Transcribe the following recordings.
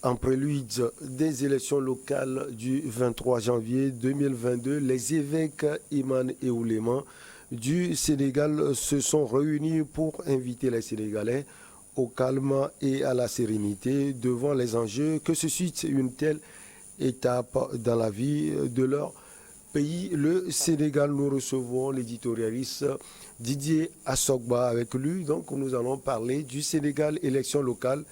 En prélude des élections locales du 23 janvier 2022, les évêques Iman et Ouléma du Sénégal se sont réunis pour inviter les Sénégalais au calme et à la sérénité devant les enjeux que suscite une telle étape dans la vie de leur pays. Le Sénégal, nous recevons l'éditorialiste Didier Assogba avec lui. Donc nous allons parler du Sénégal, élections locales.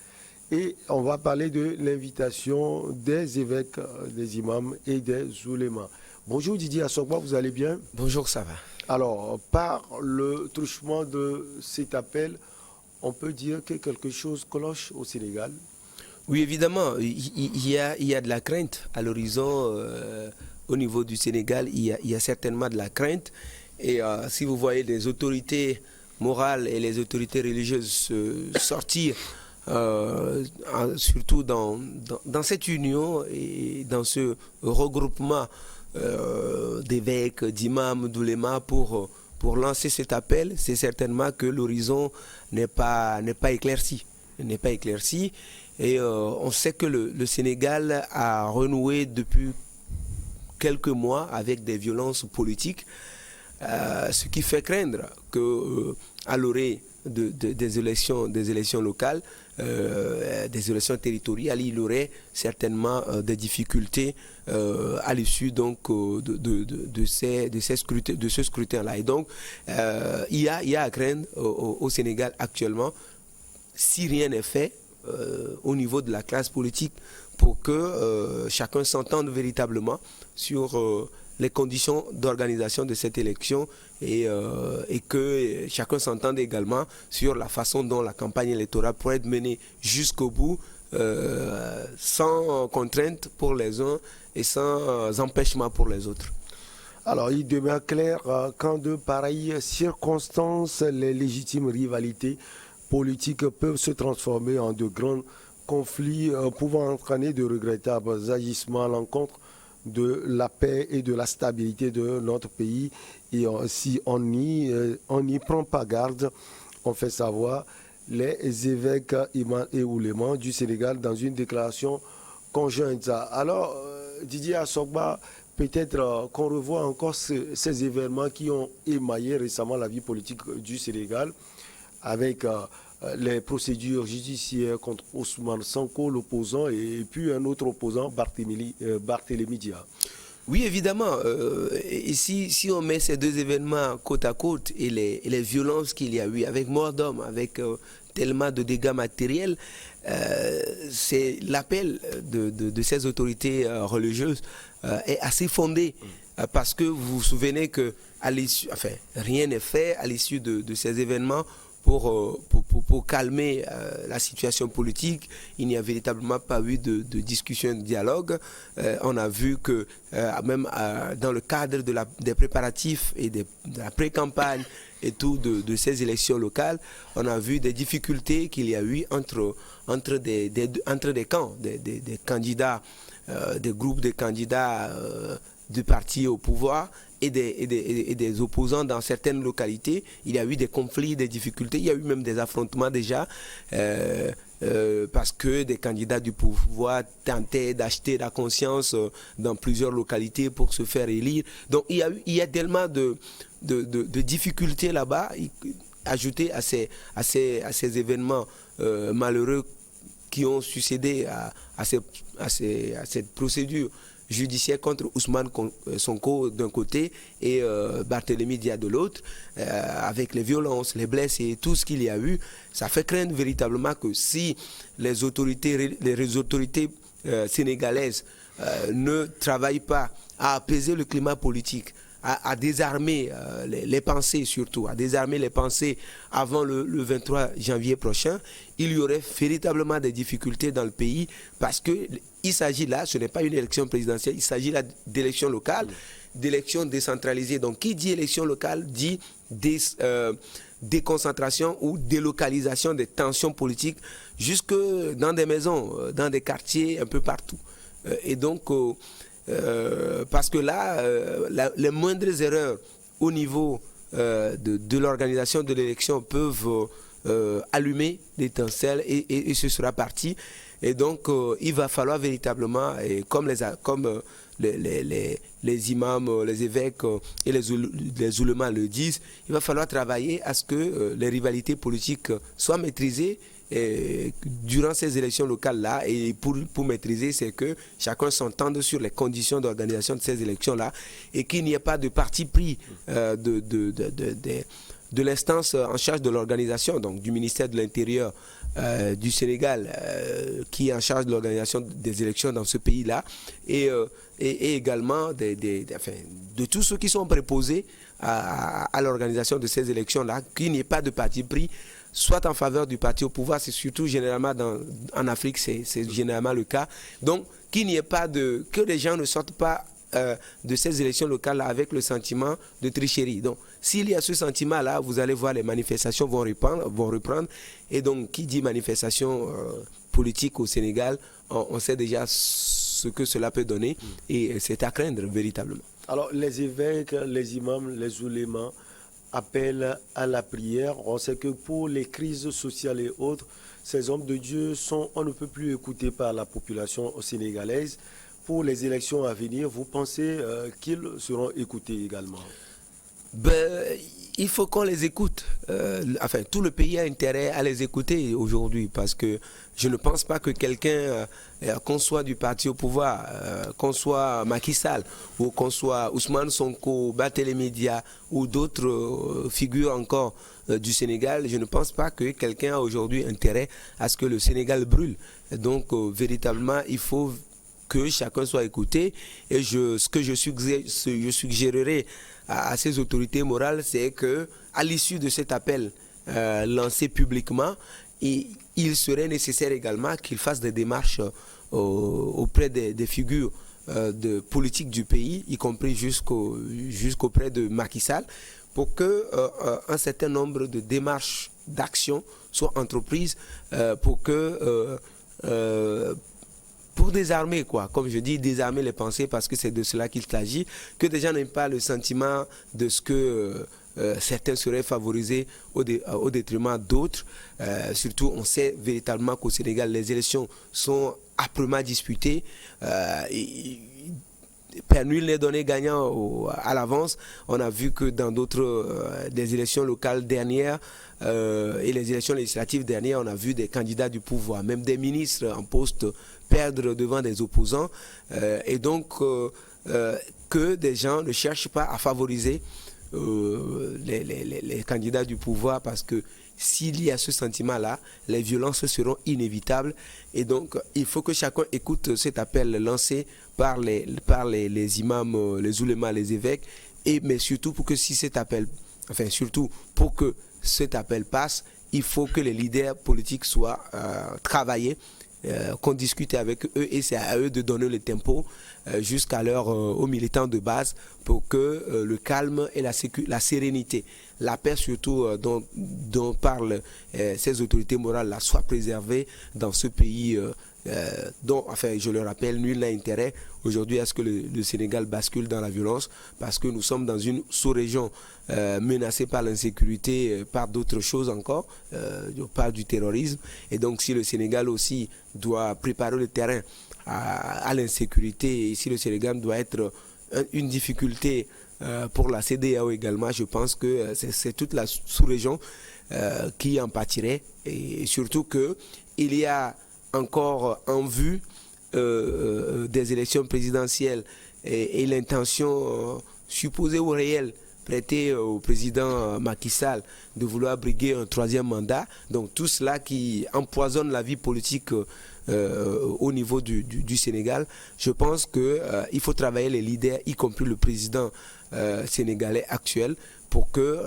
Et on va parler de l'invitation des évêques, des imams et des oulémas. Bonjour Didier Assogba, vous allez bien? Bonjour, ça va. Alors, par le truchement de cet appel, on peut dire que quelque chose cloche au Sénégal? Oui, évidemment, il y a de la crainte à l'horizon. Au niveau du Sénégal, il y a certainement de la crainte. Et si vous voyez les autorités morales et les autorités religieuses sortir, surtout dans cette union et dans ce regroupement d'évêques, d'imams, d'oulémas pour lancer cet appel, c'est certainement que l'horizon n'est pas éclairci. N'est pas éclairci. Et on sait que le Sénégal a renoué depuis quelques mois avec des violences politiques, ce qui fait craindre qu'à l'orée des élections locales, des élections territoriales, il y aurait certainement des difficultés à l'issue donc de ce scrutin-là. Et donc, il y a à craindre au Sénégal actuellement, si rien n'est fait au niveau de la classe politique pour que chacun s'entende véritablement sur les conditions d'organisation de cette élection et que chacun s'entende également sur la façon dont la campagne électorale pourrait être menée jusqu'au bout sans contrainte pour les uns et sans empêchement pour les autres. Alors, il demeure clair qu'en de pareilles circonstances, les légitimes rivalités politiques peuvent se transformer en de grands conflits pouvant entraîner de regrettables agissements à l'encontre de la paix et de la stabilité de notre pays. Et si on n'y prend pas garde, on fait savoir les évêques imams et oulémas du Sénégal dans une déclaration conjointe. Alors, Didier Assogba, peut-être qu'on revoit encore ces événements qui ont émaillé récemment la vie politique du Sénégal avec les procédures judiciaires contre Ousmane Sonko, l'opposant, et puis un autre opposant, Barthélémy Dia. Oui, évidemment. Et si on met ces deux événements côte à côte et les violences qu'il y a eu, avec mort d'hommes, avec tellement de dégâts matériels, c'est l'appel de ces autorités religieuses est assez fondé. Parce que vous vous souvenez que rien n'est fait à l'issue de ces événements pour calmer la situation politique. Il n'y a véritablement pas eu de discussion, de dialogue. On a vu que même dans le cadre des préparatifs et de la pré-campagne et tout de ces élections locales, on a vu des difficultés qu'il y a eu entre des camps, des candidats, des groupes de candidats du parti au pouvoir et des opposants dans certaines localités. Il y a eu des conflits, des difficultés, il y a eu même des affrontements déjà parce que des candidats du pouvoir tentaient d'acheter la conscience dans plusieurs localités pour se faire élire. Donc il y a tellement de difficultés là-bas, ajoutées à ces événements malheureux qui ont succédé à cette procédure judiciaire contre Ousmane Sonko d'un côté et Barthélémy Dia de l'autre, avec les violences, les blessés et tout ce qu'il y a eu, ça fait craindre véritablement que si les autorités sénégalaises ne travaillent pas à apaiser le climat politique, à désarmer les pensées surtout, à désarmer les pensées avant le 23 janvier prochain, il y aurait véritablement des difficultés dans le pays parce qu'il s'agit là, ce n'est pas une élection présidentielle, il s'agit là d'élections locales, d'élections décentralisées. Donc qui dit élection locale dit déconcentration ou délocalisation des tensions politiques jusque dans des maisons, dans des quartiers, un peu partout. Et donc, parce que là, les moindres erreurs au niveau de l'organisation de l'élection peuvent allumer l'étincelle et ce sera parti. Et donc, il va falloir véritablement, et comme les imams, les évêques et les oulémas le disent, il va falloir travailler à ce que les rivalités politiques soient maîtrisées durant ces élections locales-là. Et pour maîtriser, c'est que chacun s'entende sur les conditions d'organisation de ces élections-là et qu'il n'y ait pas de parti pris de l'instance en charge de l'organisation, donc du ministère de l'Intérieur du Sénégal, qui est en charge de l'organisation des élections dans ce pays-là, et également de tous ceux qui sont préposés à l'organisation de ces élections-là, qu'il n'y ait pas de parti pris, soit en faveur du parti au pouvoir, c'est surtout généralement en Afrique, c'est généralement le cas. Donc, qu'il n'y ait pas que les gens ne sortent pas de ces élections locales avec le sentiment de tricherie. Donc, s'il y a ce sentiment-là, vous allez voir les manifestations vont reprendre. Et donc, qui dit manifestation politique au Sénégal, on sait déjà ce que cela peut donner et c'est à craindre véritablement. Alors, les évêques, les imams, les oulémas appellent à la prière. On sait que pour les crises sociales et autres, ces hommes de Dieu on ne peut plus écoutés par la population sénégalaise. Pour les élections à venir, vous pensez qu'ils seront écoutés également? Il faut qu'on les écoute. Tout le pays a intérêt à les écouter aujourd'hui parce que je ne pense pas que quelqu'un, qu'on soit du parti au pouvoir, qu'on soit Macky Sall ou qu'on soit Ousmane Sonko, Barthélémy Dias ou d'autres figures encore du Sénégal, je ne pense pas que quelqu'un a aujourd'hui intérêt à ce que le Sénégal brûle. Donc, véritablement, il faut que chacun soit écouté. Et ce que je suggérerai à ces autorités morales, c'est qu'à l'issue de cet appel lancé publiquement, il serait nécessaire également qu'ils fassent des démarches auprès des figures de politique du pays, y compris jusqu'auprès de Macky Sall, pour qu'un certain nombre de démarches d'action soient entreprises pour désarmer, comme je dis, désarmer les pensées, parce que c'est de cela qu'il s'agit, que des gens n'aient pas le sentiment de ce que certains seraient favorisés au détriment d'autres. Surtout, on sait véritablement qu'au Sénégal, les élections sont âprement disputées. Nul n'est donné gagnant à l'avance. On a vu que dans des élections locales dernières et les élections législatives dernières, on a vu des candidats du pouvoir, même des ministres en poste, perdre devant des opposants. Et donc, que des gens ne cherchent pas à favoriser les candidats du pouvoir, parce que s'il y a ce sentiment-là, les violences seront inévitables. Et donc, il faut que chacun écoute cet appel lancé par les imams, les oulémas, les évêques, mais surtout pour que cet appel passe, il faut que les leaders politiques soient travaillés, qu'on discute avec eux, et c'est à eux de donner le tempo aux militants de base, pour que le calme et la sérénité, la paix surtout dont parlent ces autorités morales là, soient préservées dans ce pays dont, je le rappelle, nul n'a intérêt aujourd'hui à ce que le Sénégal bascule dans la violence, parce que nous sommes dans une sous-région menacée par l'insécurité, par d'autres choses encore, par du terrorisme. Et donc, si le Sénégal aussi doit préparer le terrain à l'insécurité, et si le Sénégal doit être une difficulté pour la CEDEAO également, je pense que c'est toute la sous-région qui en pâtirait. Et surtout qu'il y a encore en vue des élections présidentielles et l'intention supposée ou réelle prêtée au président Macky Sall de vouloir briguer un troisième mandat. Donc tout cela qui empoisonne la vie politique au niveau du Sénégal. Je pense qu'il faut travailler les leaders, y compris le président sénégalais actuel, pour que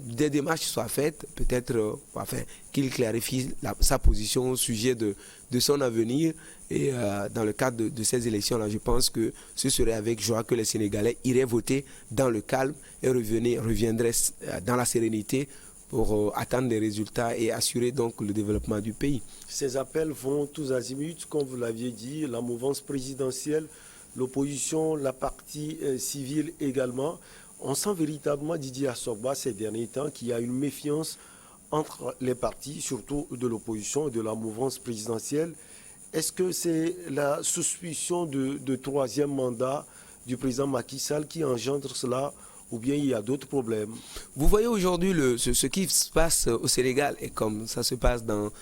des démarches soient faites, peut-être qu'il clarifie sa position au sujet de son avenir. Et dans le cadre de ces élections-là, je pense que ce serait avec joie que les Sénégalais iraient voter dans le calme et reviendraient dans la sérénité pour attendre des résultats et assurer donc le développement du pays. Ces appels vont tous azimuts, comme vous l'aviez dit, la mouvance présidentielle, l'opposition, la partie civile également. On sent véritablement, Didier Assogba, ces derniers temps, qu'il y a une méfiance entre les partis, surtout de l'opposition et de la mouvance présidentielle. Est-ce que c'est la suspicion de troisième mandat du président Macky Sall qui engendre cela ou bien il y a d'autres problèmes? Vous voyez aujourd'hui ce qui se passe au Sénégal et comme ça se passe dans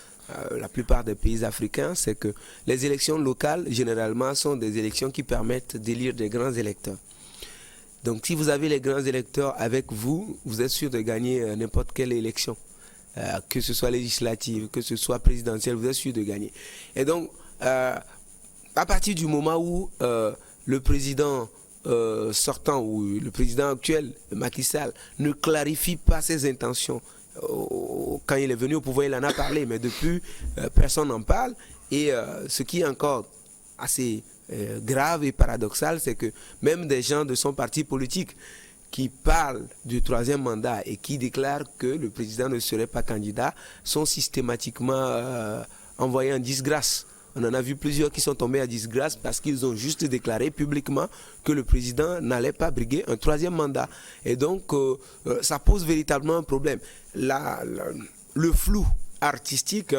la plupart des pays africains, c'est que les élections locales, généralement, sont des élections qui permettent d'élire des grands électeurs. Donc si vous avez les grands électeurs avec vous, vous êtes sûr de gagner n'importe quelle élection. Que ce soit législative, que ce soit présidentielle, vous êtes sûr de gagner. Et donc, à partir du moment où le président sortant ou le président actuel, Macky Sall, ne clarifie pas ses intentions, quand il est venu au pouvoir, il en a parlé, mais depuis, personne n'en parle. Et ce qui est encore assez grave et paradoxal, c'est que même des gens de son parti politique qui parlent du troisième mandat et qui déclarent que le président ne serait pas candidat sont systématiquement envoyés en disgrâce. On en a vu plusieurs qui sont tombés en disgrâce parce qu'ils ont juste déclaré publiquement que le président n'allait pas briguer un troisième mandat. Et donc, ça pose véritablement un problème. Le flou artistique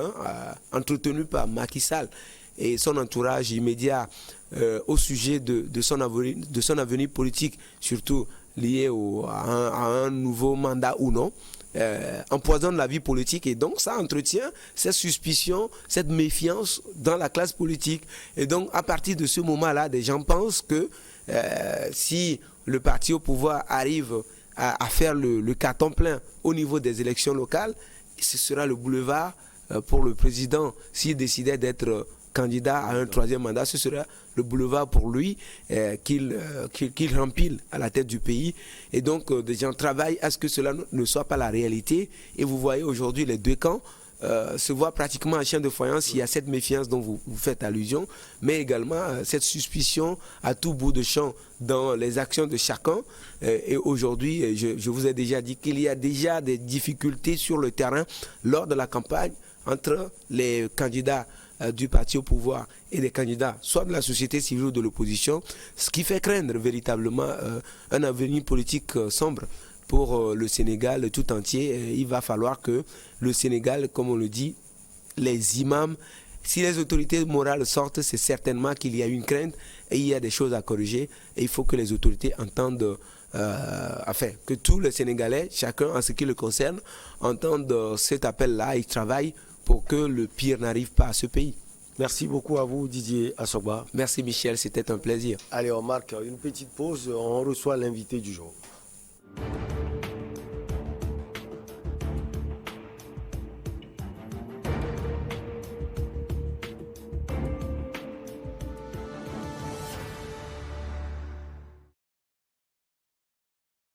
entretenu par Macky Sall et son entourage immédiat au sujet de son avenir politique, surtout lié à un nouveau mandat ou non, empoisonne la vie politique et donc ça entretient cette suspicion, cette méfiance dans la classe politique. Et donc à partir de ce moment-là, des gens pensent que si le parti au pouvoir arrive à faire le carton plein au niveau des élections locales, ce sera le boulevard pour le président. S'il décidait d'être candidat à un troisième mandat, ce sera le boulevard pour lui qu'il rempile à la tête du pays. Et donc, des gens travaillent à ce que cela ne soit pas la réalité. Et vous voyez aujourd'hui les deux camps se voient pratiquement en chien de faïence. Il y a cette méfiance dont vous faites allusion, mais également cette suspicion à tout bout de champ dans les actions de chacun. Et aujourd'hui, je vous ai déjà dit qu'il y a déjà des difficultés sur le terrain lors de la campagne entre les candidats du parti au pouvoir et des candidats soit de la société civile ou de l'opposition, ce qui fait craindre véritablement un avenir politique sombre pour le Sénégal tout entier. Il va falloir que le Sénégal, comme on le dit, les imams, si les autorités morales sortent, c'est certainement qu'il y a une crainte et il y a des choses à corriger et il faut que les autorités entendent que tous les Sénégalais, chacun en ce qui le concerne, entendent cet appel-là et travaillent pour que le pire n'arrive pas à ce pays. Merci beaucoup à vous, Didier Assogba. Merci Michel, c'était un plaisir. Allez, on marque une petite pause, on reçoit l'invité du jour.